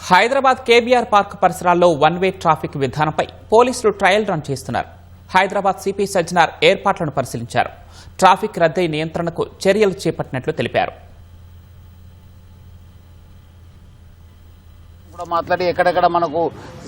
Hyderabad KBR park పరిసరాల్లో one way traffic విధానంపై పోలీసులు ట్రయల్ రన్ చేస్తున్నారు. హైదరాబాద్ సిపి సజ్జనార్ ఏర్పాట్లను పరిశీలించారు. ట్రాఫిక్ రద్దీ నియంత్రణకు చర్యలు చేపట్టినట్లు తెలిపారు. మాట్లాడి ఎక్కడెక్కడ మనకు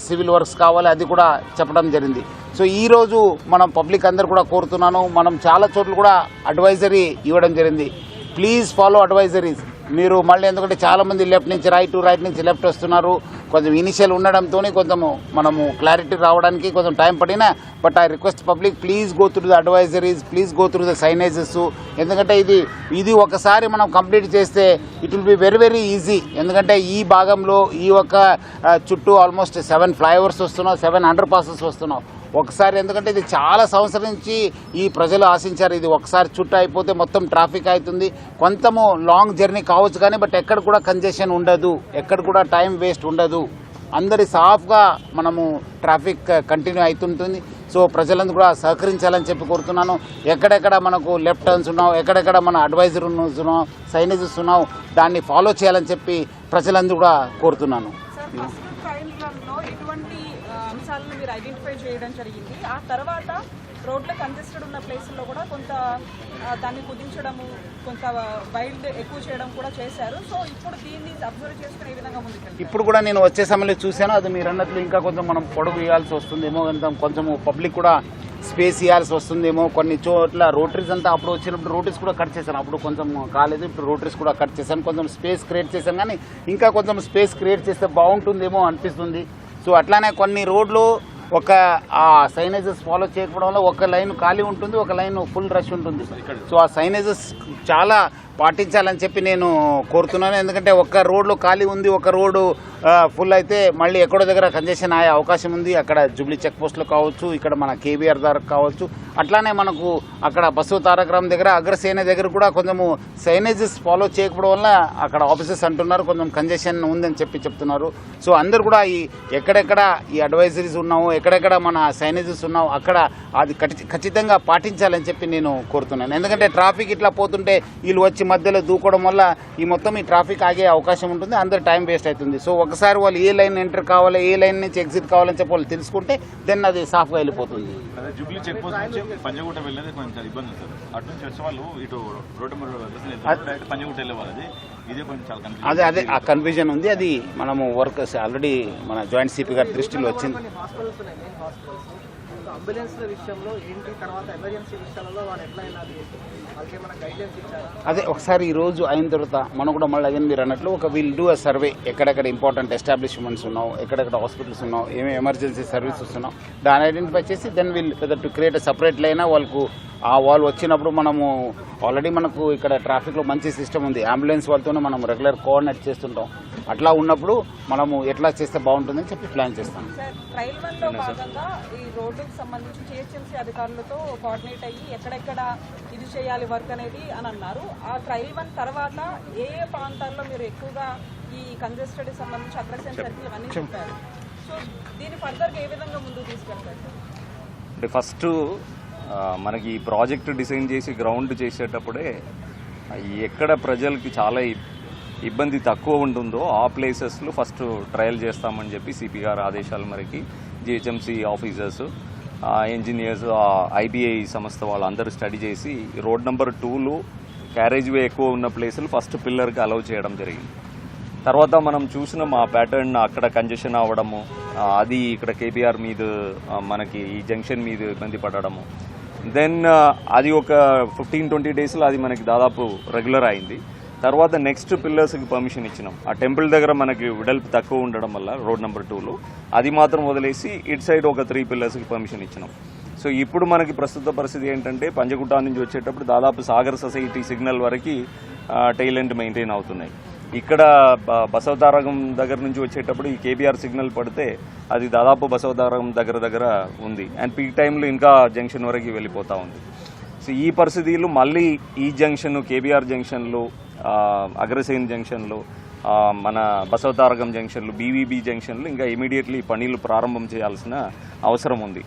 సివిల్ వర్క్స్ కావాలి అది కూడా చెప్పడం జరిగింది. సో ఈ రోజు మనం పబ్లిక్ అందరు కూడా కోరుతున్నాను, మనం చాలా చోట్ల కూడా అడ్వైజరీ ఇవ్వడం జరిగింది. Please follow advisories. మీరు మళ్ళీ ఎందుకంటే చాలా మంది లెఫ్ట్ నుంచి రైట్ నుంచి లెఫ్ట్ వస్తున్నారు. కొంచెం ఇనిషియల్ ఉండడంతో కొంచెము మనము క్లారిటీ రావడానికి కొంచెం టైం పడినా, but I request public please go through the advisories, please go through the signages. ఎందుకంటే ఇది ఒకసారి మనం కంప్లీట్ చేస్తే it will be very very easy. ఎందుకంటే ఈ భాగంలో ఈ ఒక చుట్టూ ఆల్మోస్ట్ 7 ఫ్లైఓవర్స్ వస్తున్నావు, 7 అండర్ పాసెస్ వస్తున్నావు ఒకసారి. ఎందుకంటే ఇది చాలా సంవత్సరం నుంచి ఈ ప్రజలు ఆశించారు. ఇది ఒకసారి చుట్టూ అయిపోతే మొత్తం ట్రాఫిక్ అవుతుంది. కొంచెము లాంగ్ జర్నీ కావచ్చు కానీ బట్ ఎక్కడ కూడా కంజెషన్ ఉండదు, ఎక్కడ కూడా టైం వేస్ట్ ఉండదు. అందరి సాఫ్గా మనము ట్రాఫిక్ కంటిన్యూ అవుతుంటుంది. సో ప్రజలందరూ కూడా సహకరించాలని చెప్పి కోరుతున్నాను. ఎక్కడెక్కడ మనకు లెఫ్ట్ టర్న్స్ ఉన్నావు, ఎక్కడెక్కడ మన అడ్వైజర్ ఉన్నావు, సైనేజెస్ ఉన్నావు, దాన్ని ఫాలో చేయాలని చెప్పి ప్రజలందరూ కూడా కోరుతున్నాను. అంశాలను మీరు ఐడెంటిఫై చేయడం జరిగింది. ఆ తర్వాత రోడ్లో కంజెస్టెడ్ ఉన్న ప్లేసుల్లో కూడా కొంత దాన్ని కుదించడము, కొంత వైల్డ్ ఎక్కువ చేయడం కూడా చేశారు. సో ఇప్పుడు దీన్ని అబ్జర్వ్ చేసుకునే విధంగా ముందుకు ఇప్పుడు కూడా నేను వచ్చే సమయంలో చూశాను. అది మీరు అన్నట్లు ఇంకా కొంచెం మనం పొడవు ఇవ్వాల్సి వస్తుందేమో, కొంచెం పబ్లిక్ కూడా స్పేస్ ఇవ్వాల్సి వస్తుందేమో. కొన్ని చోట్ల రోటరీస్ అంతా అప్పుడు వచ్చినప్పుడు రోటరీస్ కూడా కట్ చేశాను, అప్పుడు కొంచెం కాలేదు, ఇప్పుడు రోటరీస్ కూడా కట్ చేశాను, కొంచెం స్పేస్ క్రియేట్ చేశాను. కానీ ఇంకా కొంచెం స్పేస్ క్రియేట్ చేస్తే బాగుంటుందేమో అనిపిస్తుంది. సో అట్లానే కొన్ని రోడ్లు ఒక ఆ సైనేజెస్ ఫాలో చేయకపోవడం వల్ల ఒక లైన్ ఖాళీ ఉంటుంది, ఒక లైన్ ఫుల్ రష్ ఉంటుంది. సో ఆ సైనేజెస్ చాలా పాటించాలని చెప్పి నేను కోరుతున్నాను. ఎందుకంటే ఒక రోడ్లో ఖాళీ ఉంది, ఒక రోడ్డు ఫుల్ అయితే మళ్ళీ ఎక్కడో దగ్గర కంజెషన్ అయ్యే అవకాశం ఉంది. అక్కడ జూబ్లీ చెక్ పోస్టులు కావచ్చు, ఇక్కడ మన కేబీఆర్ దగ్గర కావచ్చు. అట్లానే మనకు అక్కడ బస్సు తారకరామ్ దగ్గర అగ్రసేన దగ్గర కూడా కొంచెము సైనేజెస్ ఫాలో చేయకపోవడం వల్ల అక్కడ ఆఫీసర్స్ అంటున్నారు కొంచెం కంజెషన్ ఉందని చెప్పి చెప్తున్నారు. సో అందరు కూడా ఎక్కడెక్కడ ఈ అడ్వైజరీస్ ఉన్నాము, ఎక్కడెక్కడ మన సైనేజెస్ ఉన్నాము అక్కడ అది ఖచ్చితంగా పాటించాలని చెప్పి నేను కోరుతున్నాను. ఎందుకంటే ట్రాఫిక్ ఇట్లా పోతుంటే వీళ్ళు వచ్చి మధ్యలో దూకోవడం వల్ల ఈ ట్రాఫిక్ ఆగే అవకాశం ఉంటుంది, అందరు టైం వేస్ట్ అవుతుంది. సో ఒకసారి వాళ్ళు ఏ లైన్ ఎంటర్ కావాలి, ఏ లైన్ నుంచి ఎగ్జిట్ కావాలని చెప్పి వాళ్ళు తెలుసుకుంటే దెన్ అది సాఫ్గా వెళ్ళిపోతుంది. జూబ్లీ చెక్ పోస్ట్ నుంచి పంజగుట్ట వెళ్ళేది కొంచెం ఇబ్బంది సార్. అటు నుంచి వచ్చే వాళ్ళు ఇటు రోడ్డు పంజగుట్ట వెళ్ళే వాళ్ళది ఇదే కొంచెం చాలా అదే ఆ కన్ఫ్యూజన్ ఉంది. అది మనము వర్కర్స్ ఆల్రెడీ మన జాయింట్ సిపి గారి దృష్టిలో వచ్చింది. అంబులెన్స్ల విషయంలో ఏంటి, తర్వాత ఎమర్జెన్సీ విషయాలలో వాళ్ళు ఎట్లా వాళ్ళకి మన గైడ్లైన్స్ ఇచ్చారు. అదే ఒకసారి ఈ రోజు అయిన తర్వాత మనం కూడా మళ్ళీ అదే మీరు అన్నట్లు ఒక విల్ డూ అ సర్వే. ఎక్కడెక్కడ ఇంపార్టెంట్ ఎస్టాబ్లిష్మెంట్స్ ఉన్నావు, ఎక్కడెక్కడ హాస్పిటల్స్ ఉన్నావు, ఏమేమి ఎమర్జెన్సీ సర్వీసెస్ ఉన్నావు దాన్ని ఐడెంటిఫై చేసి then will whether to create separate line. వాళ్ళు వచ్చినప్పుడు మనము ఆల్రెడీ మనకు ఇక్కడ ట్రాఫిక్లో మంచి సిస్టమ్ ఉంది, అంబులెన్స్ వాళ్ళతోనే మనం రెగ్యులర్ కోఆర్డినేట్ చేస్తుంటాం. అట్లా ఉన్నప్పుడు మనము ఎట్లా చేస్తే బాగుంటుందని చెప్పి ప్లాన్ చేస్తాం. ట్రయల్ 1లో భాగంగా ఈ రోడ్డుకు సంబంధించి జిహెచ్ఎంసీ అధికారులతో కోఆర్డినేట్ అయ్యి ఎక్కడెక్కడ ఇది చేయాలి వర్క్ అనేది అని అన్నారు. ఆ ట్రయల్ 1 తర్వాత ఏ ప్రాంతాల్లో మీరు ఎక్కువగా ఈ కంజెస్టెడ్ సంబంధించి అగ్రసేన్ సర్కిల్ ఇవన్నీ చెప్పారు. సో దీన్ని ఫర్దర్గా ఏ విధంగా ముందుకు తీసుకెళ్తారు? అంటే ఫస్ట్ మనకి ఈ ప్రాజెక్టు డిజైన్ చేసి గ్రౌండ్ చేసేటప్పుడే ఎక్కడ ప్రజలకి చాలా ఇబ్బంది తక్కువ ఉంటుందో ఆ ప్లేసెస్లో ఫస్ట్ ట్రయల్ చేస్తామని చెప్పి సిపి గారు ఆదేశాల మేరకి జిహెచ్ఎంసీ ఆఫీసర్స్, ఇంజనీర్స్, ఐబీఐ సంస్థ వాళ్ళందరూ స్టడీ చేసి రోడ్ నెంబర్ 2లో క్యారేజ్ వే ఎక్కువ ఉన్న ప్లేసులు ఫస్ట్ పిల్లర్కి అలౌ చేయడం జరిగింది. తర్వాత మనం చూసిన మా ప్యాటర్న్ అక్కడ కంజెషన్ అవ్వడము, అది ఇక్కడ కేబీఆర్ మీద మనకి ఈ జంక్షన్ మీద ఇబ్బంది పడడము, దెన్ అది ఒక 15-20 డేస్లో అది మనకి దాదాపు రెగ్యులర్ అయింది. తర్వాత నెక్స్ట్ పిల్లర్స్కి పర్మిషన్ ఇచ్చినాం. ఆ టెంపుల్ దగ్గర మనకి వెడల్పు తక్కువ ఉండడం వల్ల రోడ్ నెంబర్ 2లో అది మాత్రం వదిలేసి ఇటు సైడ్ ఒక 3 పిల్లర్స్కి పర్మిషన్ ఇచ్చినాం. సో ఇప్పుడు మనకి ప్రస్తుత పరిస్థితి ఏంటంటే పంజగుట్ట నుంచి వచ్చేటప్పుడు దాదాపు సాగర్ సొసైటీ సిగ్నల్ వరకు టైల్ ఎండ్ మెయింటైన్ అవుతున్నాయి. ఇక్కడ బసవతారకం దగ్గర నుంచి వచ్చేటప్పుడు ఈ కేబీఆర్ సిగ్నల్ పడితే అది దాదాపు బసవతారకం దగ్గర ఉంది. అండ్ పీక్ టైంలో ఇంకా జంక్షన్ వరకు వెళ్ళిపోతూ ఉంది. సో ఈ పరిస్థితులు మళ్ళీ ఈ జంక్షన్ కేబీఆర్ జంక్షన్లో, అగ్రసేన్ జంక్షన్లో, మన బసవతారకం జంక్షన్లు, బీవీబీ జంక్షన్లు ఇంకా ఇమీడియట్లీ పనులు ప్రారంభం చేయాల్సిన అవసరం ఉంది.